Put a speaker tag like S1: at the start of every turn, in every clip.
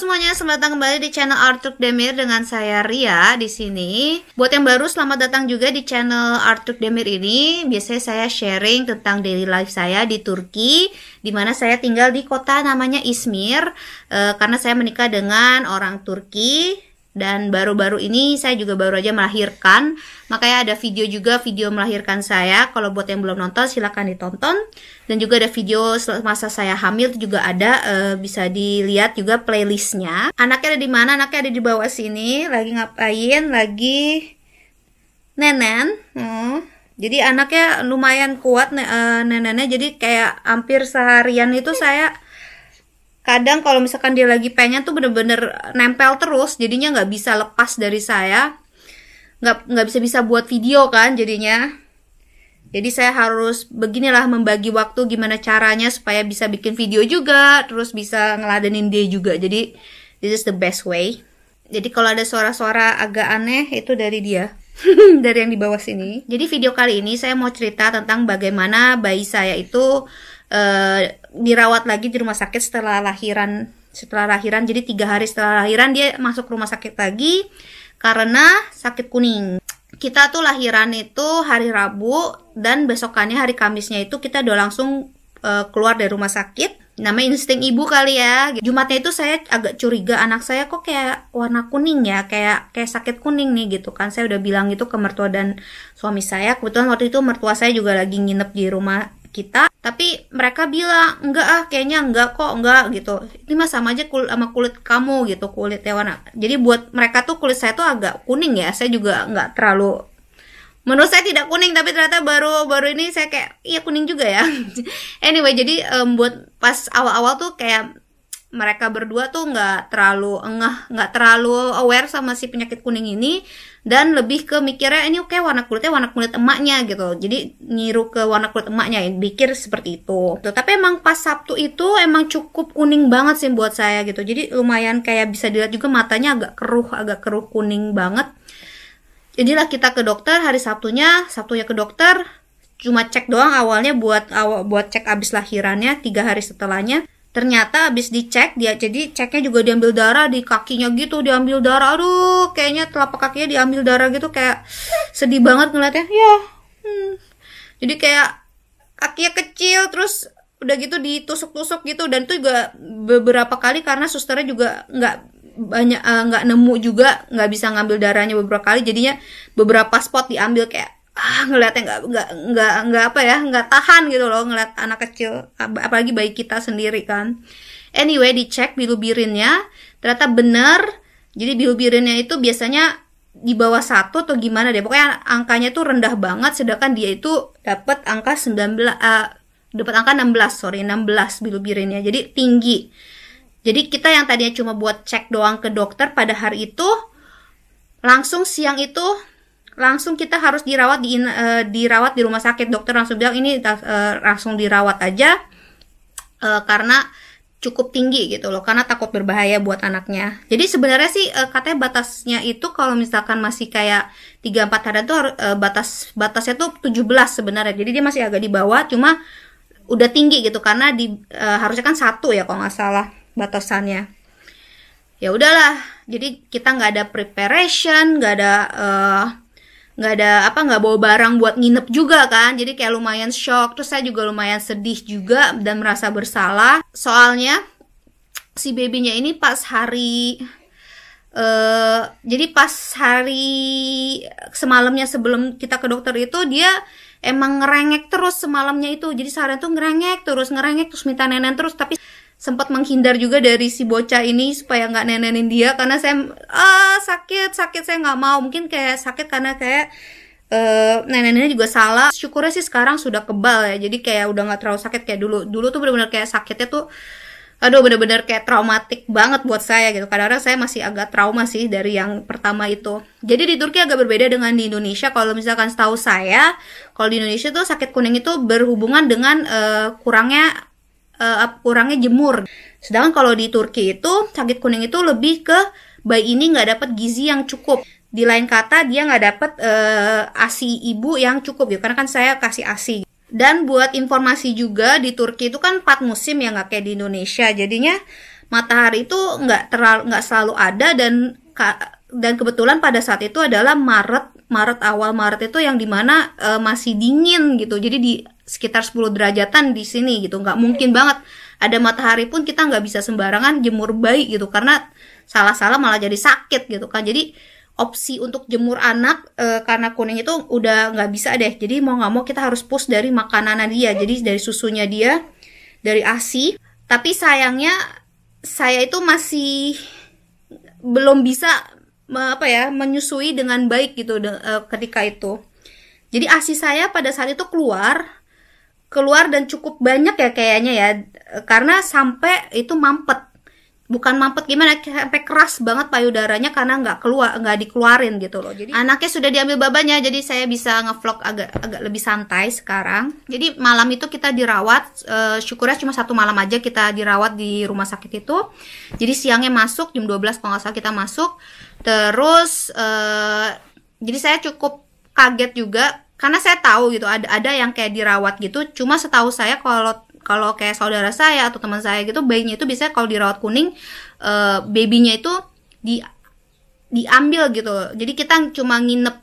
S1: semuanya, selamat datang kembali di channel Artuk Demir dengan saya Ria di sini. Buat yang baru, selamat datang juga di channel Artuk Demir ini. Biasanya saya sharing tentang daily life saya di Turki, di mana saya tinggal di kota namanya Izmir, karena saya menikah dengan orang Turki. Dan baru-baru ini saya juga baru aja melahirkan, makanya ada video melahirkan saya. Kalau buat yang belum nonton silahkan ditonton. Dan juga ada video masa saya hamil itu juga ada, bisa dilihat juga playlistnya. Anaknya ada di mana? Anaknya ada di bawah sini, lagi ngapain? Lagi nenen. Jadi anaknya lumayan kuat nenennya, jadi kayak hampir seharian itu saya kadang kalau misalkan dia lagi pengen tuh bener-bener nempel terus, jadinya nggak bisa lepas dari saya, nggak bisa buat video kan jadinya. Jadi saya harus beginilah membagi waktu gimana caranya supaya bisa bikin video juga, terus bisa ngeladenin dia juga. Jadi this is the best way. Jadi kalau ada suara-suara agak aneh itu dari dia. Dari yang di bawah sini. Jadi video kali ini saya mau cerita tentang bagaimana bayi saya itu dirawat lagi di rumah sakit setelah lahiran. Jadi 3 hari setelah lahiran dia masuk rumah sakit lagi karena sakit kuning. Kita tuh lahiran itu hari Rabu, dan besokannya hari Kamisnya itu kita udah langsung keluar dari rumah sakit. Namanya insting ibu kali ya. Jumatnya itu saya agak curiga, anak saya kok kayak warna kuning ya, kayak sakit kuning nih gitu kan. Saya udah bilang itu ke mertua dan suami saya. Kebetulan waktu itu mertua saya juga lagi nginep di rumah kita, tapi mereka bilang enggak kayaknya enggak gitu. Ini mah sama aja sama kulit kamu gitu, kulitnya warna. Jadi buat mereka tuh kulit saya tuh agak kuning ya. Saya juga nggak terlalu, menurut saya tidak kuning, tapi ternyata baru ini saya kayak iya kuning juga ya. Anyway, jadi buat pas awal-awal tuh kayak mereka berdua tuh nggak terlalu nggak terlalu aware sama si penyakit kuning ini, dan lebih ke mikirnya ini oke, warna kulitnya warna kulit emaknya gitu. Jadi niru ke warna kulit emaknya, pikir seperti itu. Tapi emang pas Sabtu itu emang cukup kuning banget sih buat saya gitu. Jadi lumayan kayak bisa dilihat juga matanya agak keruh kuning banget. Jadilah kita ke dokter hari Sabtunya ke dokter, cuma cek doang awalnya buat cek abis lahirannya 3 hari setelahnya. Ternyata abis dicek jadi ceknya juga diambil darah di kakinya gitu, diambil darah. Aduh, kayaknya telapak kakinya diambil darah gitu, kayak sedih banget ngeliatnya ya. Jadi kayak kakinya kecil, terus udah gitu ditusuk-tusuk gitu, dan itu juga beberapa kali karena susternya juga nggak nemu juga, nggak bisa ngambil darahnya beberapa kali, jadinya beberapa spot diambil. Kayak ngeliatnya nggak tahan gitu loh ngeliat anak kecil, apalagi bayi kita sendiri kan. Anyway, dicek bilubirinnya ternyata bener. Jadi bilubirinnya itu biasanya di bawah 1 atau gimana deh, pokoknya angkanya tuh rendah banget, sedangkan dia itu dapat angka 16 bilubirinnya, jadi tinggi. Jadi kita yang tadinya cuma buat cek doang ke dokter pada hari itu, langsung siang itu langsung kita harus dirawat di rumah sakit. Dokter langsung bilang ini langsung dirawat aja karena cukup tinggi gitu loh, karena takut berbahaya buat anaknya. Jadi sebenarnya sih katanya batasnya itu kalau misalkan masih kayak 3-4 hari itu batasnya tuh 17 sebenarnya. Jadi dia masih agak di bawah, cuma udah tinggi gitu karena harusnya kan 1 ya kalau nggak salah batasannya. Ya udahlah, jadi kita nggak ada preparation, nggak bawa barang buat nginep juga kan. Jadi kayak lumayan shock. Terus saya juga lumayan sedih juga dan merasa bersalah. Soalnya si babynya ini pas hari semalamnya sebelum kita ke dokter itu dia emang ngerengek terus semalamnya itu. Jadi seharian tuh ngerengek terus minta nenen terus. Tapi sempat menghindar juga dari si bocah ini supaya nggak nenenin dia, karena saya sakit saya nggak mau. Mungkin kayak sakit karena kayak nenennya juga salah. Syukurnya sih sekarang sudah kebal ya, jadi kayak udah nggak terlalu sakit kayak dulu tuh bener-bener kayak sakitnya tuh bener-bener kayak traumatik banget buat saya gitu. Kadang-kadang saya masih agak trauma sih dari yang pertama itu. Jadi di Turki agak berbeda dengan di Indonesia. Kalau misalkan setahu saya, kalau di Indonesia tuh sakit kuning itu berhubungan dengan kurangnya jemur. Sedangkan kalau di Turki itu sakit kuning itu lebih ke bayi ini nggak dapat gizi yang cukup. Di lain kata dia nggak dapat ASI ibu yang cukup gitu. Karena kan saya kasih ASI. Dan buat informasi juga di Turki itu kan 4 musim ya, nggak kayak di Indonesia. Jadinya matahari itu nggak selalu ada, dan kebetulan pada saat itu adalah awal Maret itu yang dimana masih dingin gitu. Jadi di sekitar 10 derajatan di sini gitu. Nggak mungkin banget ada matahari pun kita nggak bisa sembarangan jemur bayi gitu, karena salah-salah malah jadi sakit gitu kan. Jadi opsi untuk jemur anak karena kuning itu udah nggak bisa deh. Jadi mau nggak mau kita harus push dari makanannya dia, jadi dari susunya dia, dari ASI. Tapi sayangnya saya itu masih belum bisa menyusui dengan baik gitu ketika itu. Jadi ASI saya pada saat itu keluar dan cukup banyak ya kayaknya ya, karena sampai itu mampet. Bukan mampet gimana, sampai keras banget payudaranya karena nggak dikeluarin gitu loh. Jadi anaknya sudah diambil babanya, jadi saya bisa ngevlog agak lebih santai sekarang. Jadi malam itu kita dirawat, syukurnya cuma 1 malam aja kita dirawat di rumah sakit itu. Jadi siangnya masuk jam 12 kalau nggak salah kita masuk. Terus jadi saya cukup kaget juga karena saya tahu gitu ada yang kayak dirawat gitu. Cuma setahu saya kalau kayak saudara saya atau teman saya gitu, bayinya itu biasanya kalau dirawat kuning, babynya itu diambil gitu. Jadi kita cuma nginep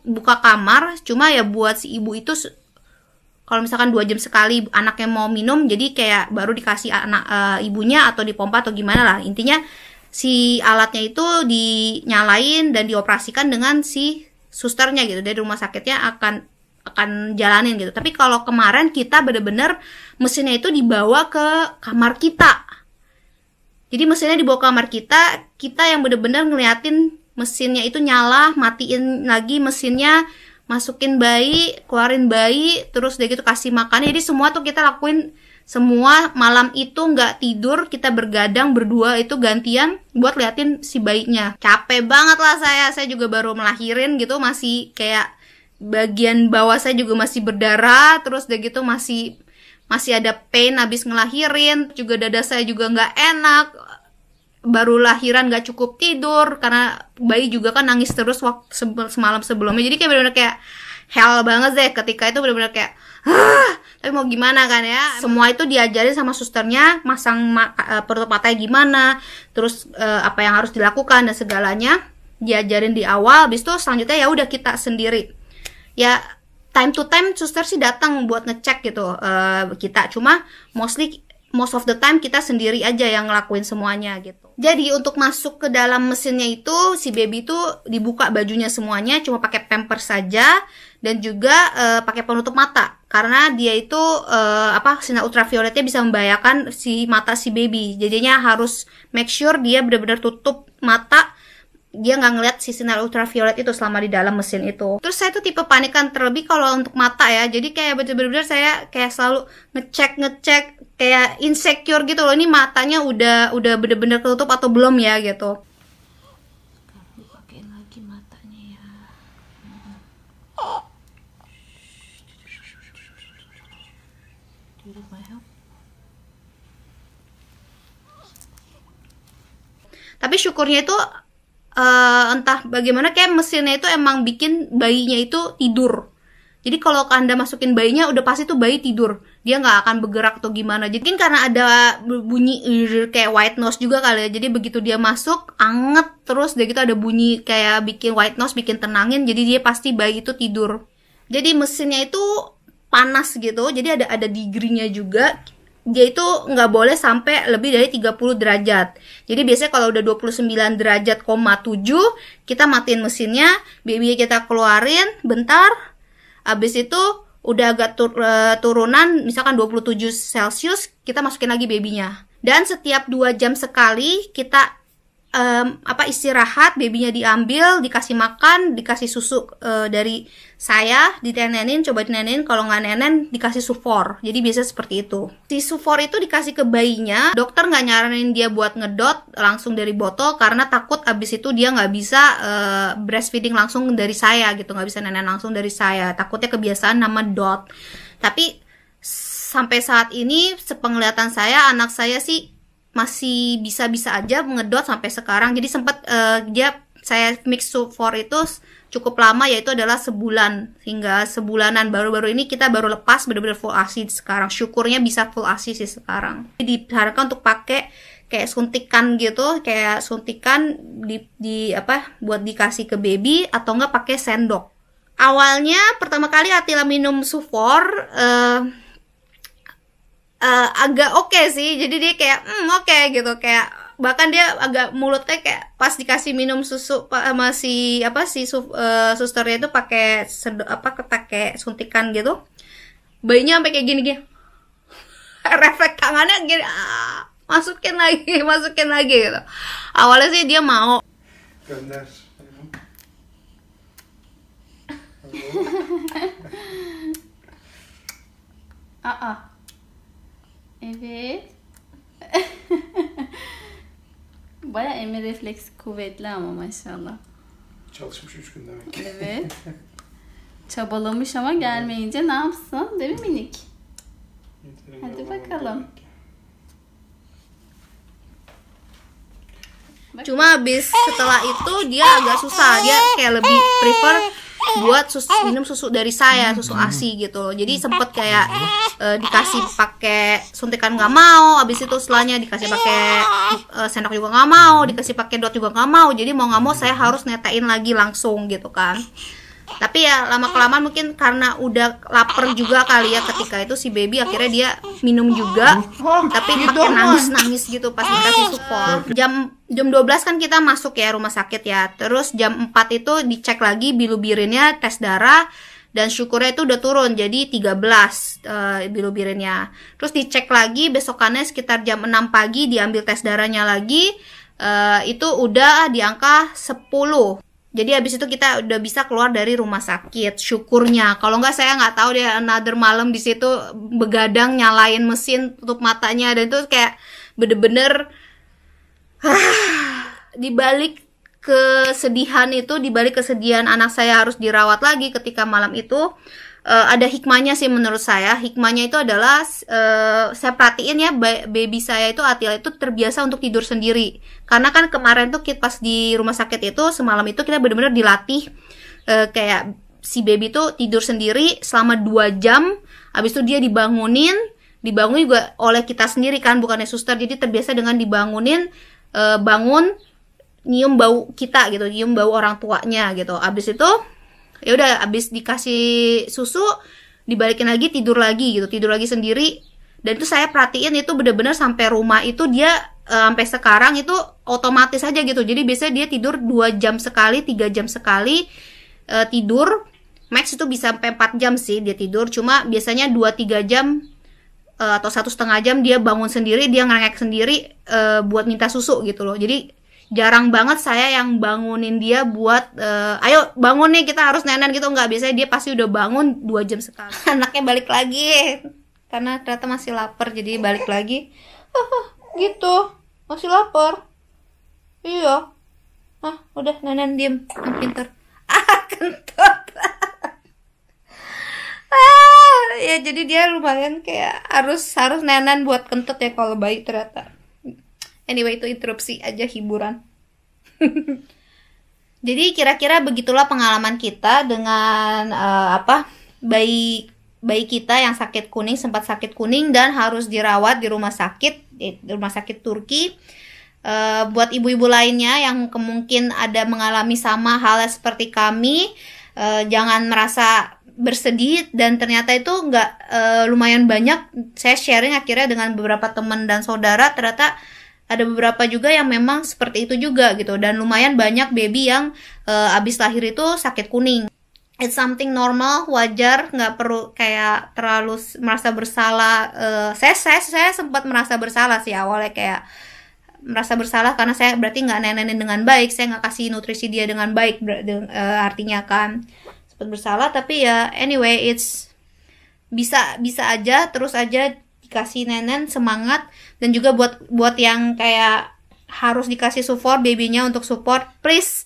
S1: buka kamar, cuma ya buat si ibu itu kalau misalkan 2 jam sekali anaknya mau minum, jadi kayak baru dikasih ibunya atau dipompa atau gimana lah. Intinya si alatnya itu dinyalain dan dioperasikan dengan si susternya gitu, dari rumah sakitnya akan jalanin gitu. Tapi kalau kemarin kita bener-bener mesinnya itu dibawa ke kamar kita. Jadi mesinnya dibawa ke kamar kita yang bener-bener ngeliatin mesinnya itu nyala, matiin lagi mesinnya, masukin bayi, keluarin bayi, terus udah gitu kasih makan. Jadi semua tuh kita lakuin semua. Malam itu nggak tidur, kita bergadang berdua itu gantian buat liatin si bayinya. Capek banget lah saya juga baru melahirin gitu, masih kayak bagian bawah saya juga masih berdarah, terus udah gitu masih ada pain habis ngelahirin, juga dada saya juga nggak enak, baru lahiran nggak cukup tidur karena bayi juga kan nangis terus waktu semalam sebelumnya. Jadi kayak bener-bener kayak hell banget deh ketika itu, bener-bener kayak tapi mau gimana kan ya. Semua itu diajarin sama susternya, masang penutup matanya gimana, terus apa yang harus dilakukan dan segalanya diajarin di awal. Habis itu selanjutnya ya udah kita sendiri. Ya time to time suster sih datang buat ngecek gitu kita, cuma most of the time kita sendiri aja yang ngelakuin semuanya gitu. Jadi untuk masuk ke dalam mesinnya itu si baby itu dibuka bajunya semuanya, cuma pakai pampers saja dan juga pakai penutup mata karena dia itu sinar ultravioletnya bisa membahayakan si mata si baby. Jadinya harus make sure dia benar-benar tutup mata, dia nggak ngeliat si sinar ultraviolet itu selama di dalam mesin itu. Terus saya tuh tipe panikan terlebih kalau untuk mata ya, jadi kayak bener-bener saya kayak selalu ngecek kayak insecure gitu loh, ini matanya udah bener-bener ketutup atau belum ya gitu. Sekarang dipakein lagi matanya ya. Do you need my help? Tapi syukurnya itu entah bagaimana kayak mesinnya itu emang bikin bayinya itu tidur. Jadi kalau Anda masukin bayinya udah pasti tuh bayi tidur, dia nggak akan bergerak atau gimana. Jadi karena ada bunyi kayak white noise juga kali ya, jadi begitu dia masuk anget, terus dia gitu ada bunyi kayak bikin white noise, bikin tenangin, jadi dia pasti bayi itu tidur. Jadi mesinnya itu panas gitu, jadi ada degree-nya juga. Dia itu nggak boleh sampai lebih dari 30 derajat. Jadi biasanya kalau udah 29 derajat, 7 kita matiin mesinnya, baby kita keluarin bentar. Habis itu udah agak turunan, misalkan 27 Celcius, kita masukin lagi babynya. Dan setiap 2 jam sekali kita istirahat, babynya diambil, dikasih makan, dikasih susu dari saya, ditenenin, coba ditenenin, kalau nggak nenen dikasih sufor. Jadi biasa seperti itu. Si sufor itu dikasih ke bayinya, dokter nggak nyaranin dia buat ngedot langsung dari botol karena takut abis itu dia nggak bisa breastfeeding langsung dari saya gitu, nggak bisa nenen langsung dari saya, takutnya kebiasaan nama dot. Tapi sampai saat ini sepenglihatan saya, anak saya sih masih bisa-bisa aja ngedot sampai sekarang. Jadi sempat dia saya mix sufor itu cukup lama, yaitu adalah sebulan hingga sebulanan. Baru-baru ini kita baru lepas benar-benar full ASI sekarang. Syukurnya bisa full ASI sih sekarang. Disarankan untuk pakai kayak suntikan gitu, kayak suntikan di apa buat dikasih ke baby, atau enggak pakai sendok. Awalnya pertama kali Atila minum sufor agak oke sih, jadi dia kayak oke gitu, kayak bahkan dia agak mulutnya kayak pas dikasih minum susu masih susternya itu pakai pakai suntikan gitu, bayinya sampai kayak gini refleks tangannya gini, masukin lagi gitu. Awalnya sih dia mau.
S2: Gönder.
S3: Evet. Baya eme refleksi kuvvetli ama maşallah.
S2: Çalışmış 3 gün demek.
S3: Evet. Çabalamış ama gelmeyince ne yapsın? Değil mi minik? Hadi bakalım.
S1: Cuma habis setelah itu dia agak susah, dia kayak lebih prefer buat minum susu dari saya, susu ASI gitu loh. Jadi sempet kayak dikasih pakai suntikan nggak mau, habis itu setelahnya dikasih pakai sendok juga nggak mau, dikasih pakai dot juga nggak mau. Jadi mau nggak mau saya harus netain lagi langsung gitu kan. Tapi ya lama kelamaan mungkin karena udah lapar juga kali ya, ketika itu si baby akhirnya dia minum juga, tapi pakai nangis gitu pas dikasih sufor. Jam 12 kan kita masuk ya rumah sakit ya. Terus jam 4 itu dicek lagi bilubirinnya, tes darah, dan syukurnya itu udah turun jadi 13 bilubirinnya. Terus dicek lagi besokannya sekitar jam 6 pagi, diambil tes darahnya lagi, itu udah di angka 10. Jadi habis itu kita udah bisa keluar dari rumah sakit, syukurnya. Kalau nggak saya nggak tahu dia another malam di situ begadang nyalain mesin, tutup matanya, dan itu kayak bener-bener dibalik kesedihan itu, dibalik kesedihan anak saya harus dirawat lagi ketika malam itu, ada hikmahnya sih menurut saya. Hikmahnya itu adalah saya perhatiin ya, baby saya itu Atila itu terbiasa untuk tidur sendiri. Karena kan kemarin tuh pas di rumah sakit itu semalam itu kita benar-benar dilatih kayak si baby tuh tidur sendiri selama 2 jam. Habis itu dia dibangun juga oleh kita sendiri kan, bukannya suster. Jadi terbiasa dengan dibangunin, bangun, nyium bau kita gitu, nyium bau orang tuanya gitu. Habis itu ya udah, habis dikasih susu dibalikin lagi, tidur lagi sendiri. Dan itu saya perhatiin itu bener-bener sampai rumah itu dia sampai sekarang itu otomatis aja gitu. Jadi biasanya dia tidur 2 jam sekali, 3 jam sekali tidur. Max itu bisa sampai 4 jam sih dia tidur. Cuma biasanya 2-3 jam atau 1,5 jam dia bangun sendiri, dia ngerengek sendiri buat minta susu gitu loh. Jadi jarang banget saya yang bangunin dia buat ayo bangun nih kita harus nenen gitu, nggak. Biasanya dia pasti udah bangun 2 jam sekali. Anaknya balik lagi karena ternyata masih lapar, jadi balik lagi gitu, masih lapar. Iya, udah nenen diem, yang pinter. Kentut. Ya jadi dia lumayan kayak harus nenen buat kentut ya kalau bayi ternyata. Anyway, itu interupsi aja, hiburan. Jadi kira-kira begitulah pengalaman kita dengan bayi kita yang sempat sakit kuning dan harus dirawat di rumah sakit Turki. Buat ibu-ibu lainnya yang kemungkin ada mengalami sama halnya seperti kami, jangan merasa bersedih, dan ternyata itu nggak lumayan banyak. Saya sharing akhirnya dengan beberapa teman dan saudara, ternyata ada beberapa juga yang memang seperti itu juga gitu, dan lumayan banyak baby yang abis lahir itu sakit kuning. It's something normal, wajar, nggak perlu kayak terlalu merasa bersalah. Saya sempat merasa bersalah sih awalnya, kayak merasa bersalah karena saya berarti nggak nenenin dengan baik, saya nggak kasih nutrisi dia dengan baik, artinya kan sempat bersalah. Tapi ya anyway, it's bisa aja, terus aja dikasih nenen, semangat. Dan juga buat yang kayak harus dikasih support babynya untuk support, please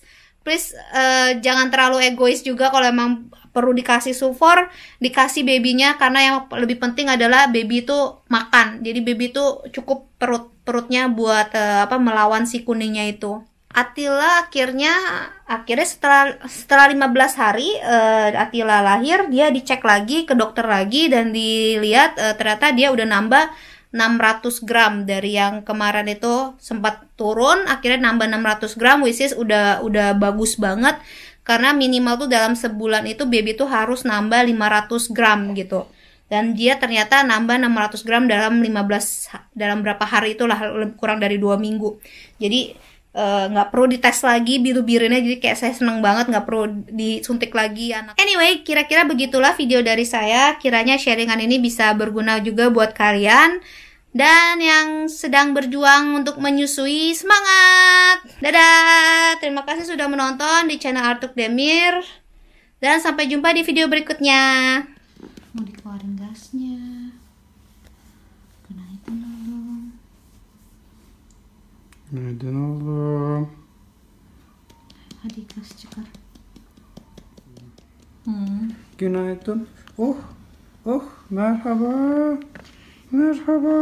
S1: jangan terlalu egois juga. Kalau emang perlu dikasih support, dikasih babynya, karena yang lebih penting adalah baby itu makan. Jadi baby itu cukup perutnya buat melawan si kuningnya itu. Atila akhirnya setelah 15 hari Atila lahir, dia dicek lagi ke dokter lagi dan dilihat ternyata dia udah nambah 600 gram dari yang kemarin itu sempat turun, akhirnya nambah 600 gram, which is udah bagus banget karena minimal tuh dalam sebulan itu baby tuh harus nambah 500 gram gitu. Dan dia ternyata nambah 600 gram dalam berapa hari itulah, kurang dari 2 minggu. Jadi nggak perlu dites lagi biru-birunya, jadi kayak saya seneng banget nggak perlu disuntik lagi anak. Anyway, kira-kira begitulah video dari saya. Kiranya sharingan ini bisa berguna juga buat kalian dan yang sedang berjuang untuk menyusui, semangat. Dadah, terima kasih sudah menonton di channel Artuk Demir dan sampai jumpa di video berikutnya. Mau dikeluarin gasnya, kena itu dulu.
S2: Günaydın oğlum.
S1: Hadi kas çıkar.
S2: Günaydın. Oh, merhaba. Merhaba.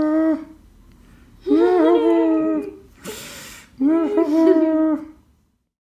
S2: Merhaba. Merhaba.